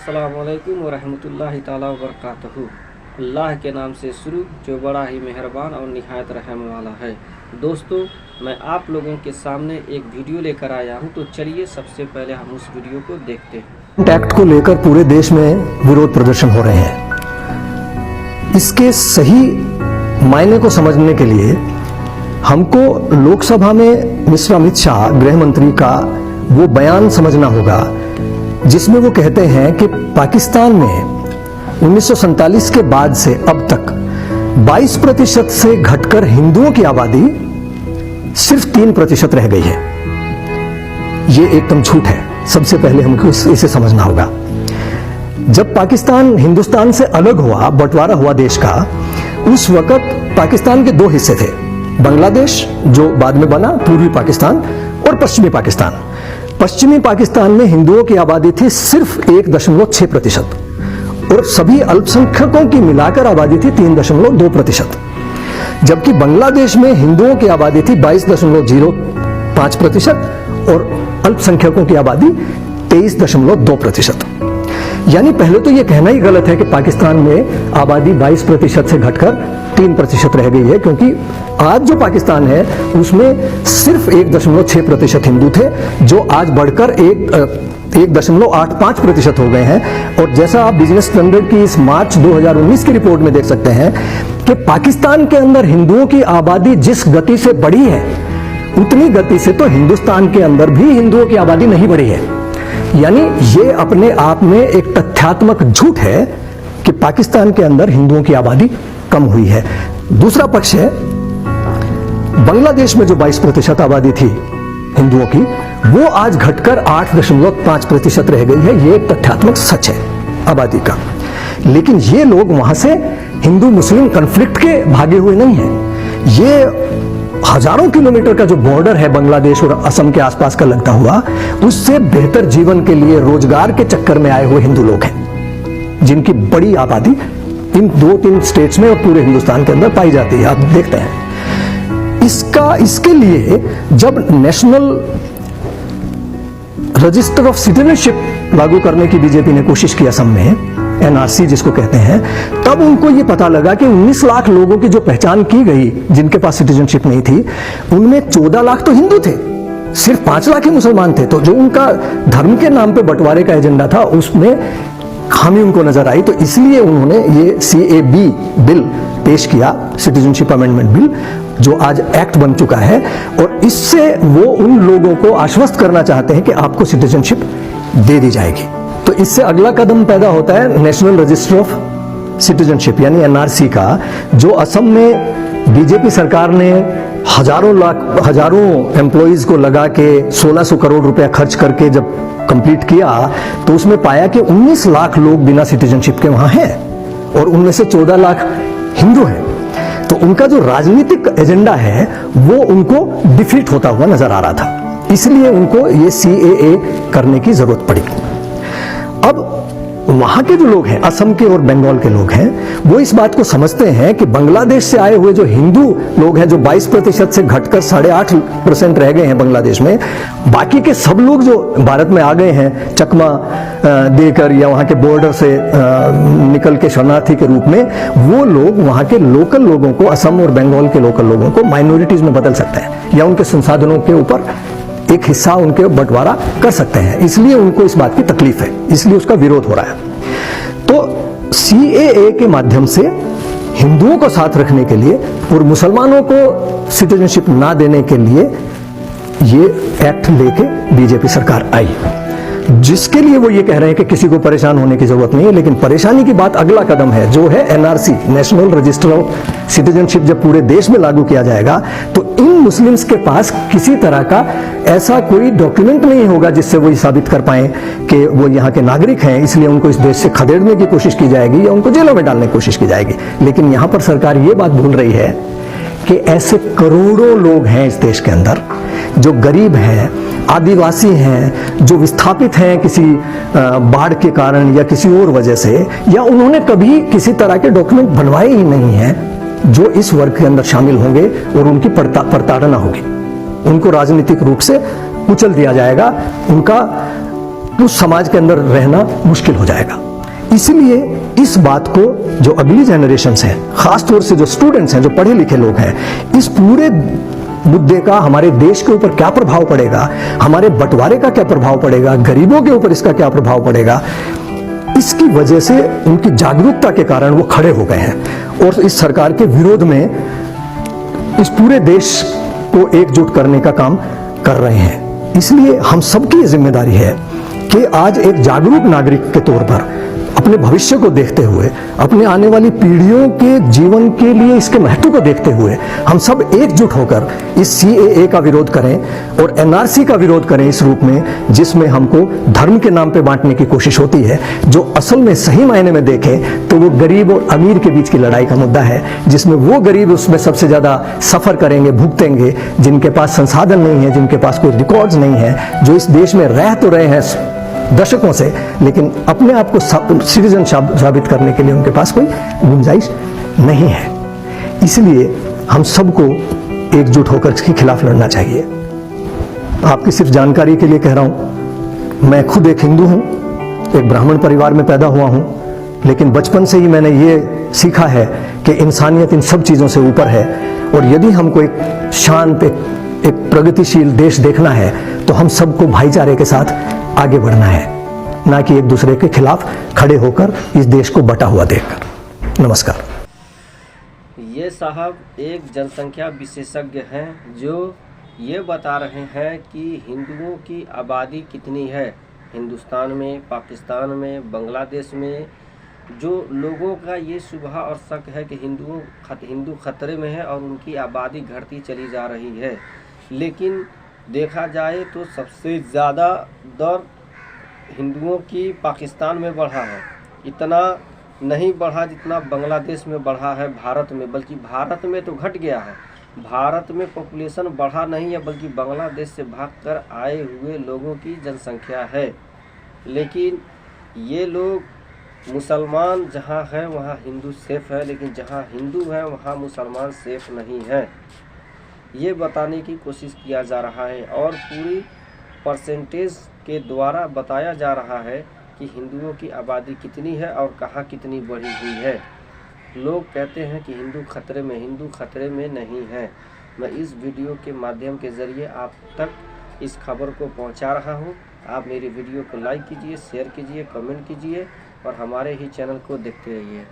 अस्सलामुअलैकुम वरहमतुल्लाहि ताला वबरकातुहू। अल्लाह के नाम से शुरू जो बड़ा ही मेहरबान और निहायत रहम वाला है। दोस्तों, मैं आप लोगों के सामने एक वीडियो लेकर आया हूं, तो चलिए सबसे पहले हम उस वीडियो को देखते हैं। एक्ट को लेकर पूरे देश में विरोध प्रदर्शन हो रहे हैं। इसके सही मायने को समझने के लिए हमको लोकसभा में मिस्टर अमित शाह गृह मंत्री का वो बयान समझना होगा जिसमें वो कहते हैं कि पाकिस्तान में 1947 के बाद से अब तक 22% से घटकर हिंदुओं की आबादी सिर्फ 3% रह गई है। ये एकदम झूठ है। सबसे पहले हमको इसे समझना होगा। जब पाकिस्तान हिंदुस्तान से अलग हुआ, बंटवारा हुआ देश का, उस वक्त पाकिस्तान के दो हिस्से थे, बांग्लादेश जो बाद में बना, पूर्वी पाकिस्तान, और पश्चिमी पाकिस्तान। पश्चिमी पाकिस्तान में हिंदुओं की आबादी थी सिर्फ 1.6% और सभी अल्पसंख्यकों की मिलाकर आबादी थी 3.2%, जबकि बांग्लादेश में हिंदुओं की आबादी थी 22.05% और अल्पसंख्यकों की आबादी 23.2%। यानी पहले तो यह कहना ही गलत है कि पाकिस्तान में आबादी 22% से घटकर 3% रह गई है, क्योंकि आज जो पाकिस्तान है उसमें सिर्फ 1.6% हिंदू थे, जो आज बढ़कर 1.85% हो गए हैं। और जैसा आप बिजनेस स्टैंडर्ड की इस मार्च 2019 की रिपोर्ट में देख सकते हैं कि पाकिस्तान के अंदर हिंदुओं की आबादी जिस गति से बढ़ी है, उतनी गति से तो हिंदुस्तान के अंदर भी हिंदुओं की आबादी नहीं बढ़ी है। यानी ये अपने आप में एक तथ्यात्मक झूठ है कि पाकिस्तान के अंदर हिंदुओं की आबादी कम हुई है। दूसरा पक्ष है, बांग्लादेश में जो 22% आबादी थी हिंदुओं की, वो आज घटकर 8.5% रह गई है। ये एक तथ्यात्मक सच है आबादी का। लेकिन ये लोग वहां से हिंदू मुस्लिम कॉन्फ्लिक्ट के भागे हुए नहीं है। ये हजारों किलोमीटर का जो बॉर्डर है बांग्लादेश और असम के आसपास का लगता हुआ, उससे बेहतर जीवन के लिए रोजगार के चक्कर में आए हुए हिंदू लोग हैं, जिनकी बड़ी आबादी इन 2-3 स्टेट्स में और पूरे हिंदुस्तान के अंदर पाई जाती है। आप देखते हैं इसके लिए जब नेशनल रजिस्टर ऑफ सिटीजनशिप लागू करने की बीजेपी ने कोशिश की असम में, एनआरसी जिसको कहते हैं, तब उनको ये पता लगा कि 19 लाख लोगों की जो पहचान की गई जिनके पास सिटीजनशिप नहीं थी, उनमें 14 लाख तो हिंदू थे, सिर्फ 5 लाख ही मुसलमान थे। तो जो उनका धर्म के नाम पे बंटवारे का एजेंडा था, उसमें खामी उनको नजर आई। तो इसलिए उन्होंने ये CAB बिल पेश किया, सिटीजनशिप अमेंडमेंट बिल, जो आज एक्ट बन चुका है। और इससे वो उन लोगों को आश्वस्त करना चाहते हैं कि आपको सिटीजनशिप दे दी जाएगी। तो इससे अगला कदम पैदा होता है नेशनल रजिस्टर ऑफ सिटीजनशिप यानी NRC का, जो असम में बीजेपी सरकार ने हजारों एम्प्लॉइज को लगा के 1600 करोड़ रुपया खर्च करके जब कंप्लीट किया, तो उसमें पाया कि 19 लाख लोग बिना सिटीजनशिप के वहां हैं और उनमें से 14 लाख हिंदू हैं। तो उनका जो राजनीतिक एजेंडा है वो उनको डिफीट होता हुआ नजर आ रहा था, इसलिए उनको ये CAA करने की जरूरत पड़ी। अब वहां के जो लोग हैं, असम के और बंगाल के लोग हैं, वो इस बात को समझते हैं कि बांग्लादेश से आए हुए जो हिंदू लोग हैं, जो 22% से घटकर 8.5% रह गए हैं बांग्लादेश में, बाकी के सब लोग जो भारत में आ गए हैं चकमा देकर या वहां के बॉर्डर से निकल के शरणार्थी के रूप में, वो लोग वहां के लोकल लोगों को, असम और बंगाल के लोकल लोगों को माइनॉरिटीज में बदल सकते हैं या उनके संसाधनों के ऊपर एक हिस्सा उनके बंटवारा कर सकते हैं। इसलिए उनको इस बात की तकलीफ है, इसलिए उसका विरोध हो रहा है। तो CAA के माध्यम से हिंदुओं को साथ रखने के लिए और मुसलमानों को सिटीजनशिप ना देने के लिए ये एक्ट लेके बीजेपी सरकार आई, जिसके लिए वो ये कह रहे हैं कि किसी को परेशान होने की जरूरत नहीं है। लेकिन परेशानी की बात अगला कदम है, जो है NRC national register of citizenship. जब पूरे देश में लागू किया जाएगा तो इन मुस्लिम्स के पास किसी तरह का ऐसा कोई डॉक्यूमेंट नहीं होगा जिससे वो ये साबित कर पाए कि वो यहाँ के नागरिक हैं, इसलिए उनको इस देश से खदेड़ने की कोशिश की जाएगी या उनको जेलों में डालने की कोशिश की जाएगी। लेकिन यहाँ पर सरकार ये बात भूल रही है कि ऐसे करोड़ों लोग हैं इस देश के अंदर जो गरीब हैं, आदिवासी हैं, जो विस्थापित हैं किसी बाढ़ के कारण या किसी और वजह से, या उन्होंने कभी किसी तरह के डॉक्यूमेंट बनवाए ही नहीं हैं, जो इस वर्ग के अंदर शामिल होंगे और उनकी प्रताड़ना होगी। उनको राजनीतिक रूप से कुचल दिया जाएगा, उनका उस समाज के अंदर रहना मुश्किल हो जाएगा। इसलिए इस बात को जो अगली जनरेशन्स हैं, खासतौर से जो स्टूडेंट्स हैं, जो पढ़े लिखे लोग हैं, इस पूरे मुद्दे का हमारे देश के ऊपर क्या प्रभाव पड़ेगा, हमारे बंटवारे का क्या प्रभाव पड़ेगा, गरीबों के ऊपर इसका क्या प्रभाव पड़ेगा, इसकी वजह से उनकी जागरूकता के कारण वो खड़े हो गए हैं और इस सरकार के विरोध में इस पूरे देश को एकजुट करने का काम कर रहे हैं। इसलिए हम सबकी ये जिम्मेदारी है कि आज एक जागरूक नागरिक के तौर पर अपने भविष्य को देखते हुए, अपने आने वाली पीढ़ियों के जीवन के लिए इसके महत्व को देखते हुए हम सब एकजुट होकर इस CAA का विरोध करें और NRC का विरोध करें इस रूप में जिसमें हमको धर्म के नाम पे बांटने की कोशिश होती है, जो असल में सही मायने में देखें तो वो गरीब और अमीर के बीच की लड़ाई का मुद्दा है, जिसमें वो गरीब उसमें सबसे ज्यादा सफर करेंगे, भुगतेंगे, जिनके पास संसाधन नहीं है, जिनके पास कोई रिकॉर्ड्स नहीं है, जो इस देश में रह तो रहे हैं दशकों से, लेकिन अपने आप को सिटीजन साबित करने के लिए उनके पास कोई गुंजाइश नहीं है। इसलिए हम सबको एकजुट होकर इसके खिलाफ लड़ना चाहिए। आपकी सिर्फ जानकारी के लिए कह रहा हूं, मैं खुद एक हिंदू हूं, एक ब्राह्मण परिवार में पैदा हुआ हूं, लेकिन बचपन से ही मैंने ये सीखा है कि इंसानियत इन सब चीजों से ऊपर है और यदि हमको एक शांत, एक प्रगतिशील देश देखना है तो हम सबको भाईचारे के साथ आगे बढ़ना है, ना कि एक दूसरे के खिलाफ खड़े होकर इस देश को बटा हुआ देखकर। नमस्कार। ये साहब एक जनसंख्या विशेषज्ञ हैं जो ये बता रहे हैं कि हिंदुओं की आबादी कितनी है हिंदुस्तान में, पाकिस्तान में, बांग्लादेश में। जो लोगों का ये शुबहा और शक है कि हिंदू खतरे में है और उनकी आबादी घटती चली जा रही है, लेकिन देखा जाए तो सबसे ज़्यादा दर हिंदुओं की पाकिस्तान में बढ़ा है। इतना नहीं बढ़ा जितना बांग्लादेश में बढ़ा है भारत में, बल्कि भारत में तो घट गया है। भारत में पॉपुलेशन बढ़ा नहीं है, बल्कि बांग्लादेश से भागकर आए हुए लोगों की जनसंख्या है। लेकिन ये लोग मुसलमान जहाँ है वहाँ हिंदू सेफ है, लेकिन जहाँ हिंदू है वहाँ मुसलमान सेफ नहीं है। ये बताने की कोशिश किया जा रहा है और पूरी परसेंटेज के द्वारा बताया जा रहा है कि हिंदुओं की आबादी कितनी है और कहाँ कितनी बढ़ी हुई है। लोग कहते हैं कि हिंदू खतरे में नहीं है। मैं इस वीडियो के माध्यम के ज़रिए आप तक इस खबर को पहुंचा रहा हूं। आप मेरी वीडियो को लाइक कीजिए, शेयर कीजिए, कमेंट कीजिए और हमारे ही चैनल को देखते रहिए।